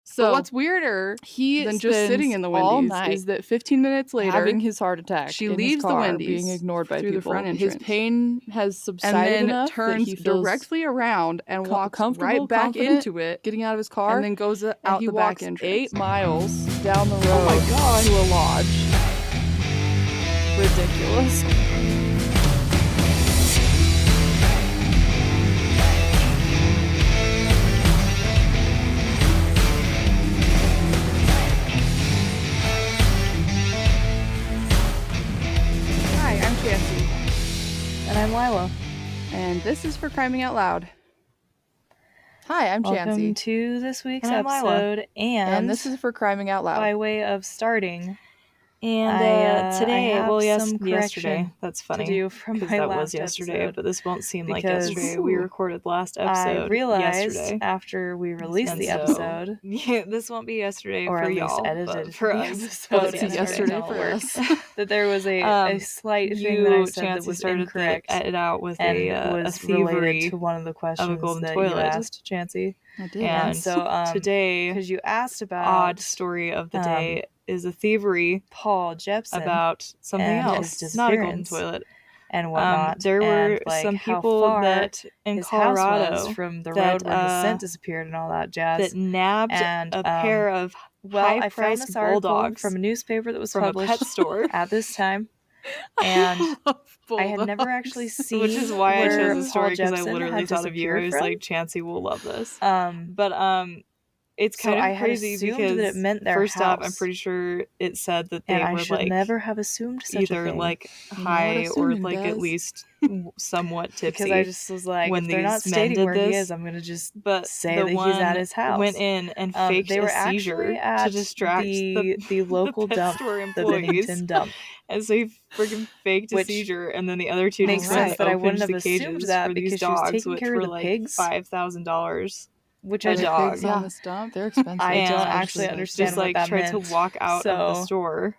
So but what's weirder than just sitting in the Wendy's is that 15 minutes later, having his heart attack, she in leaves his the car, Wendy's being ignored by through people. the front His entrance. pain has subsided and then enough turns that he feels directly around and walks comfortable, right back confident, into it, getting out of his car, and then goes out he the walks back entrance. 8 miles down the road Oh my God. to a lodge. Ridiculous. Hi, I'm Chancy. And I'm Lila. And this is For Criming Out Loud. Hi, I'm Welcome Chancy. to this week's And I'm episode. And this is For Criming Out Loud. By way of starting, And today, yesterday. That's funny. To do from because my that last was yesterday, episode, but this won't seem like because yesterday. We recorded last episode I realized yesterday. after we released And the so, episode, yeah, this won't be yesterday or for at least y'all, edited but for the us, episode, it's and yesterday all for works, us. that there was a slight thing that I said that was started incorrect, to edit out with and a was thievery related to one of the questions golden that toilet. you asked, Chancy. I did. And so today, because you asked about odd story of the day is a thievery Paul Jepson about something and else, his not a golden disappearance toilet. and whatnot. There were and, like, some how people far that in his Colorado house was from the that, road where his scent disappeared and all that jazz. that nabbed and a pair of I found high-priced this article bulldogs from a newspaper that was from a published pet store. at this time, and I had never actually seen. Which is why I where chose the story, because I Paul literally Jepson thought of you. I had was disappeared like, Chancey will love this. but it's so kind I of had crazy assumed because that it meant their first off, I'm house. pretty sure it said that they and I were should like never have assumed such a either thing. like You know high what or assuming like at does. least somewhat tipsy. because I just was like, when if they're not these men stating did where he this, is, I'm gonna just but say the that he's one at his house. went in and faked they were a seizure actually at to distract the local pet dump, store the employees. Bennington dump. And so he freaking faked a Which seizure, and then the other two makes just went sense and that I opened wouldn't the have assumed cages that for these because she was dogs, taking which care of were the like pigs. $5,000. Which A I dog. Pigs yeah. on this dump, they're expensive. I And don't actually understand Just what like that tried meant. to walk out of the store.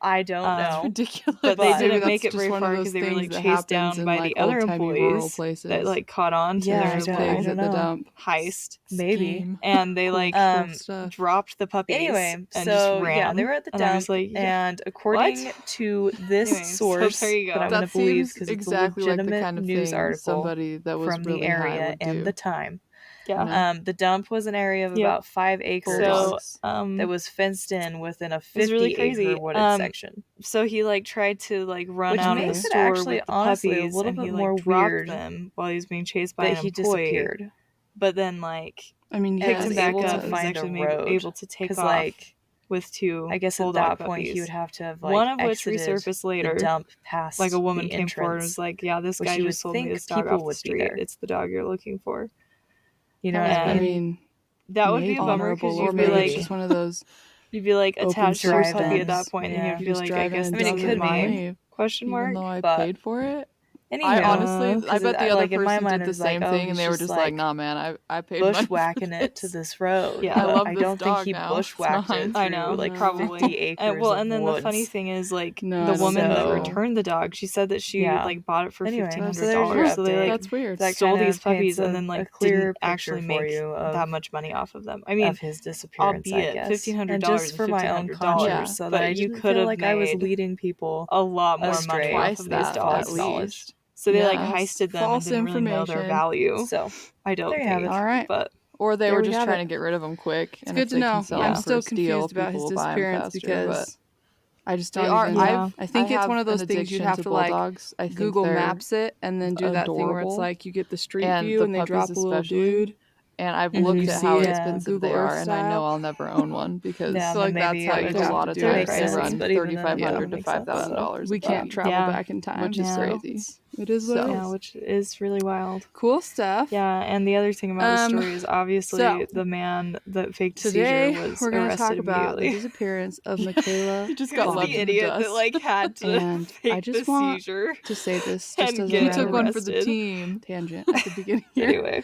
I don't know. ridiculous. But But they didn't maybe make that's it very just one of far those because they were things like that chased happens down in, by like, the other old-timey rural employees places. that like caught on to Yeah, There's their I pigs don't at the know. dump. heist. Maybe. Scheme. And they like Cool stuff. dropped the puppies. Anyway, and so just ran. yeah, they were at the And I dump, was like, yeah. and according What? to this Anyway, so source there you go. that I'm going That to believe seems because it's exactly a like the legitimate kind of news thing article somebody that was from really the high area would and do. the time. Yeah. The dump was an area of Yep. about 5 acres So that was fenced in within a it was really 50 crazy. acre wooded section. So he like tried to like run Which out of the makes it store actually, with the honestly, a puppies, little and bit he more like dropped weird them while he was being chased by that an he employee. disappeared. But then like I mean, And picked was him back able to up and was find a actually road, able to take 'cause, off like, with two I guess at bulldog that point puppies. he would have to have like One of which exited resurfaced later. the dump past Like a woman the came forward and entrance, was like, "Yeah, this which guy you just would sold me think this dog people off the would be street. there. It's the dog you're looking for." You know what I I mean? mean, That would be a maybe bummer because honorable, or you'd be maybe like, it's just one of those. you'd be like open attached to your puppy drive-ins. at that point, and Yeah. you'd be Just like, drive "I guess in, I mean, it this dump is could be, mine?" leave, Question even mark. though I but paid for it. Anyhow, I honestly, I 'cause bet the other like, in my person mind did it the was same like, thing, oh, and they he's were just like, "Nah, man, I paid money for bushwhacking it to this road." Yeah. I But love I this don't think dog he now. It's bushwhacked mine. it through I know, like probably. 50 acres Well, of and then woods. the funny thing is, like, No, I the don't woman think that so. returned the dog, she said that she Yeah. like bought it for Anyway, $1,500. so there's your So they update. like That's weird. That stole kind these of puppies paints and a then like clear didn't picture actually for make you of- that much money off of them. I mean, of his disappearance, I albeit guess. $1,500 and just is for my own $1,500, conscience, so that but I you didn't could feel have like I was made leading people a lot more astray money Twice off of that, these at dogs. least. So they like Yeah. heisted them False and didn't really know their information. value. So I don't there you think. have it. All right. But Or they There were we just have trying it. to get rid of him quick. It's and good if to they know. can sell Yeah. him I'm for still a steal, confused about his people will buy 'em disappearance faster, because I just but don't they are. even. Yeah. I think it's have one of those an things you'd addiction have to to like bulldogs. I think Google they're Maps it and then do that thing where it's adorable. like you get the street And view the and they puppies drop a little especially. dude. And I've And looked you at how see it expensive Google they Earth are, and I style. know I'll never own one because Yeah, So, like, then maybe that's how it you would have a to lot of do They're it. times they pricey, run but even then, I $3,500 don't to think so. $5,000. We can't travel Yeah. back in time, which is so crazy. it is what So- it yeah, is. which is really wild. Cool stuff. Yeah, and the other thing about the story is obviously so, the man that faked a Today seizure was we're going to arrested talk about the immediately. disappearance of Michaela. He just He got was left the in idiot dust. that like had to And fake I just the want seizure. to say this and just as get a him random Took one for the arrested. team. tangent at the beginning here. Anyway,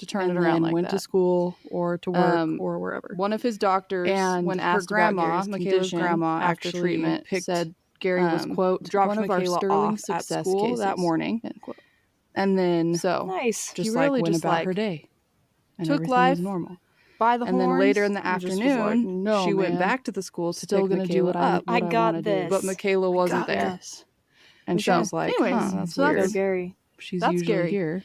to turn and it around then like went that. to school or to work or wherever. One of his doctors, And when her asked grandma, about Gary's Michaela's condition grandma, after actually treatment, said Gary was, quote, dropped one of our Michaela sterling off at success school cases, that morning. end quote. And then Nice. Just he like really went just about like her day. And took everything life was normal. by the And horns. then later in the and just was like, afternoon, no, she went man, back to the school to still pick gonna do Michaela up. I what got wanna do. this. But Michaela wasn't there. This. And she Okay. was like, Anyways, huh, that's so weird. Go Gary. She's That's usually Gary. here.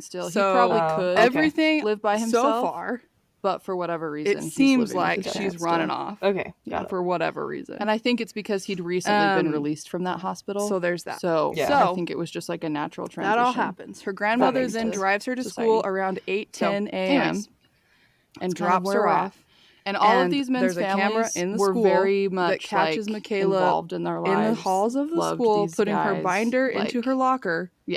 point still. So, he probably could everything live by himself. So far, but for whatever reason, it he's seems living with like his she's dad running still. off. Okay. Yeah, For whatever reason. and I think it's because he'd recently been released from that hospital. So there's that. So Yeah. I think it was just like a natural transition. That all happens. Her grandmother makes then sense. drives her to Society. school around 8:10 a.m. anyways, and that's kind of drops where her we're at. off. And all of And these men's there's a camera families in the were school very that much catches like, Michaela involved in their lives. in the halls of the loved school, these putting her guys, binder into like- her locker. Yeah.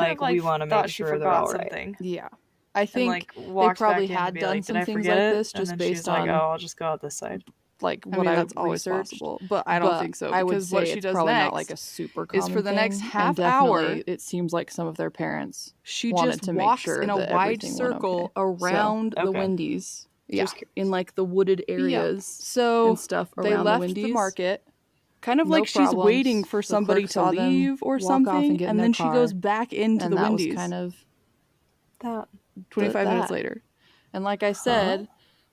like, we want to make sure they're all right. something. Yeah. I think like, they walked probably back in and had be done like, some "Did I things forget like it?" this And just then based she's like, on "Oh, I'll just go out this side." like I what mean, I that's always researched. possible, but I don't think so. I would Because say what she it's does probably next not like a super common is for the next thing, half and definitely hour, it seems like some of their parents she wanted just to make walks sure in a that wide everything went circle okay. around the okay. Wendy's. Yeah, Just curious. In like the wooded areas so and stuff they around left the the Wendy's. market. Kind of No like she's problems. waiting for The somebody clerk to saw them leave or walk off something, and get in and their then she car, goes back into and the that Wendy's was kind of That 25 minutes that. later. And like I said,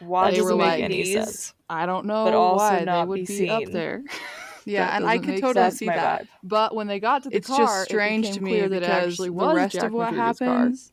Why They does were it make like, any sense? I don't know But also why they not would be be up seen. there. Yeah, That and I doesn't could make totally sense. see my that. vibe. But when they got to the It's car, just strange it to became me clear that it because actually the was rest Jack of what Magruder's car. happens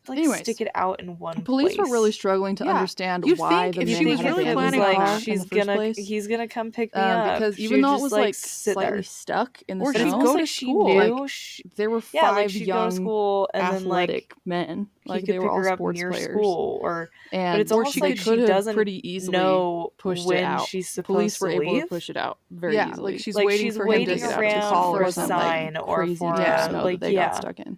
like Anyways, stick it out in one police were place. really struggling to understand You'd why think the if man she was had really abandoned planning the on car her, in she's the first gonna place. he's gonna come pick me up Because She even would though it just, was like, like sit slightly there. stuck in the Or But she'd snow, it's go almost to like she school. knew like, she, there were yeah, five like she'd go to young school and then like athletic men, he like could they were pick all her up sports near players, school, or but and it's almost they like could she have doesn't pretty easily know pushed it when out. she's supposed Police were to able to leave. push it out very Yeah, easily. like she's waiting Like for him to she's get up to waiting call for or a something. sign or crazy for deep Yeah. snow like that they got stuck in.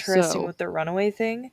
interesting So- with the runaway thing.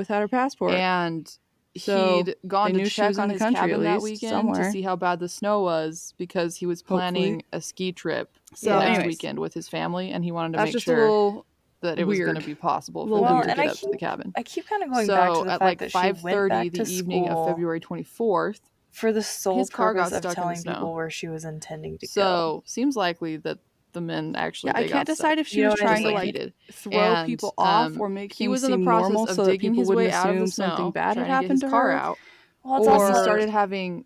without her passport. And So, he'd gone they to knew she check was on in the his country at cabin that least, weekend somewhere. to see how bad the snow was because he was planning Hopefully. a ski trip So, next anyways, weekend with his family, and he wanted to that's make just a sure little that it was going to weird. be possible for Little them weird. to And get I up to the cabin. I keep kind of going back to So the at fact like that she went 5:30 back the to evening of school February 24th, for the sole his car got purpose of stuck in the telling snow. people where she was intending to go. So seems likely that the men actually Yeah, I they can't got decide stuck, if she You know was what I trying to mean? like he like did. throw And people off or make he things was in the seem process normal of so that digging people his way wouldn't out of the assume something snow, bad had trying to get happened his to car her. out. Well, it's When Or he also started having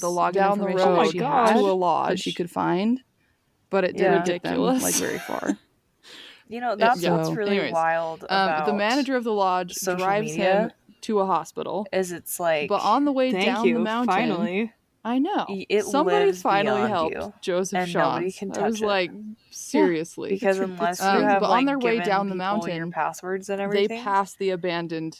the login down the information road that she had to a that lodge she could find, but it didn't get them Ridiculous. like very far. That's Yeah. what's really Anyways, wild about the manager of the lodge social drives media him to a hospital, is it's like, but on the way Thank down you. the mountain, Finally. I know it somebody lives finally beyond helped you, Joseph and nobody Shantz. can I was touch it. like, seriously, because unless you Um, have but like on their way given down the people your mountain, passwords and they everything, passed the abandoned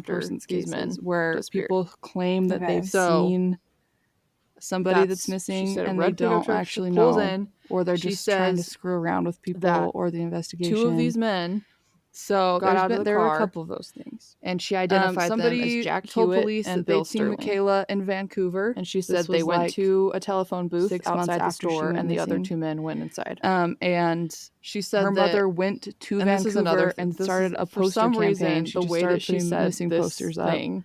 after persons these men cases where disappeared. people claim that they've So, seen somebody that's she missing said a and they red pickup don't truck actually pulls know, in. or they're She just trying to says screw around with people that or the investigation. 2 of these men So got out of the there were a car, couple of those things. and she identified them Somebody as Jack told Hewitt police and that Bill they'd seen Sterling. Michaela in Vancouver, And she This said they was went like to a telephone booth 6 months outside the after she store, went and the other missing. 2 men went inside. And She said her that, mother went to and this is another Vancouver and this started is- a for poster some campaign. reason, She the just way started that she putting said missing this posters up. thing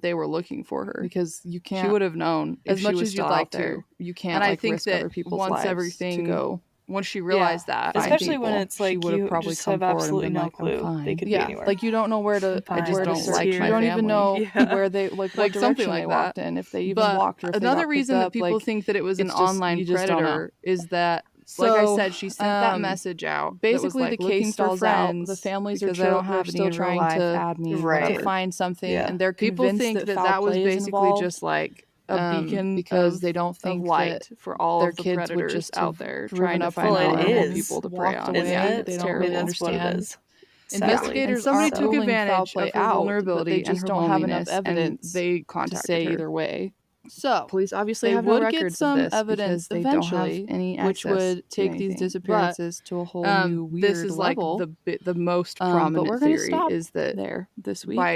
that they were looking for her, because you can't. She would have known as if much she was as you'd still like out there. to. You can't. And I like, think risk that other people's once lives everything to go. Once she realized that, especially when it's like she would have you probably just come have forward and absolutely been no like, I'm clue. fine. They could be anywhere. Like you don't know where to. I just don't search. like You my don't even know family. where they like what Like something direction like they that. walked in, if they even But walked or if another they got reason picked that up, people like, think that it was an it's just- online you just don't know. predator is that, So, like I said, she sent that message out. Basically, that was, like, the looking case for stalls out. friends The families are because I don't have any still in real trying life. to add me Right. to find something, Yeah. and they're People convinced think that foul that was play is basically involved. just like a beacon because they don't think light that for all their of the kids predators would just out have there driven trying to up find on Well, it vulnerable is. people to prey walked on. away. Isn't it? They don't I mean, really that's what it understand. is. Investigators Somebody aren't took ruling foul advantage play of her out, vulnerability but they and just her don't have enough loneliness, and evidence they to contacted say her. either way. So Police obviously they have no would get records some of this evidence because they don't have eventually, any which access would to take these anything. disappearances to a whole new weird This is level. like the most but prominent we're going to theory stop is that there this week, by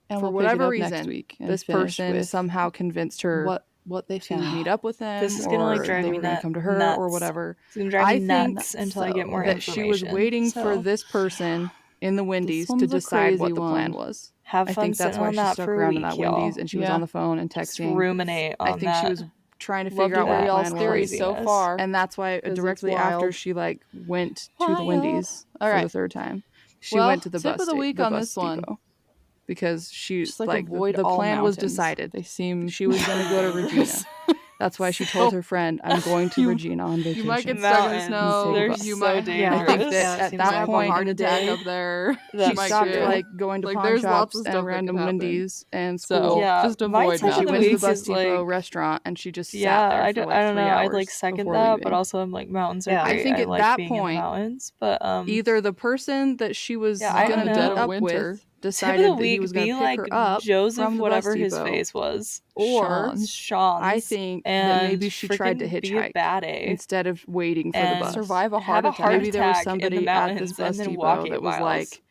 and for we'll whatever pick it up reason next week. And this finish person with somehow convinced her what they to found. meet up with them, This is gonna, or like, drive they me were going to come to her nuts. or whatever. It's gonna drive I me think nuts until I get more that information. she was waiting for this person in the Wendy's to one's a decide what crazy the plan one. was. Have I fun think that's sitting why on she that stuck for a around in week, that y'all. Wendy's, and she was on the phone and Just texting. ruminate on I think that. she was trying to Love figure out that what y'all's plan theories was. so far, And that's why it's directly after wild. she like went to the Wendy's All for right. the third time, she Well, went to the tip bus of the week the on bus this one. depot because she Just like the avoid all plan was mountains. decided. They seem She was going to go to Regina. That's why she told her friend, "I'm going to Regina on vacation." You might get stuck in the snow. They're You so might. dangerous. I think that at Seems that like point a heart in the attack day, up there. That she might stopped be. like going to Like, pawn there's lots shops of stuff and that random could happen. Wendy's and So, school. Yeah, just my avoid tip of She the went to the week bus is, depot like, restaurant and she just sat yeah, there I for don't, like I don't 3 know. I'd hours like second before that, leaving. but also I'm like mountains are Yeah. great. I think at like that being in the point, mountains, but either the person that she was Yeah, I gonna don't meet know. up Winter. with tip decided of the that he week was be gonna pick like her up Joseph, from the whatever bus his depot. face was, Or Sean's. I think that and maybe she tried to freaking be a hitchhike baddie instead of waiting for the and bus. Survive a have heart a attack. heart Maybe there was attack in the somebody at this mountains bus and then depot walk 8 that was miles. like,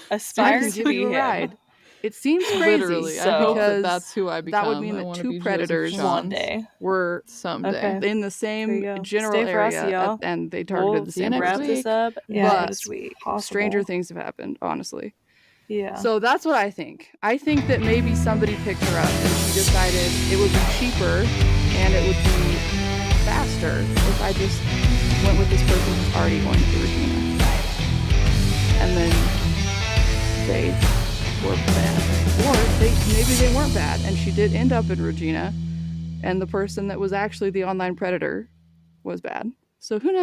I Aspire can to give be you a him ride. It seems crazy. Literally, So- I hope because that's who I become. that would mean I that wanna 2 be Joseph predators Johns. one day. were Someday. Okay. in the There same you go. general Stay for us, area y'all. and they targeted We'll the see you same next wrap person. this up But next week. Stranger things have happened, honestly. Yeah. So that's what I think. I think that maybe somebody picked her up and she decided it would be cheaper and it would be faster if I just went with this person who's already going to Regina. And then they were bad. Or maybe they weren't bad and she did end up in Regina and the person that was actually the online predator was bad. So who knows?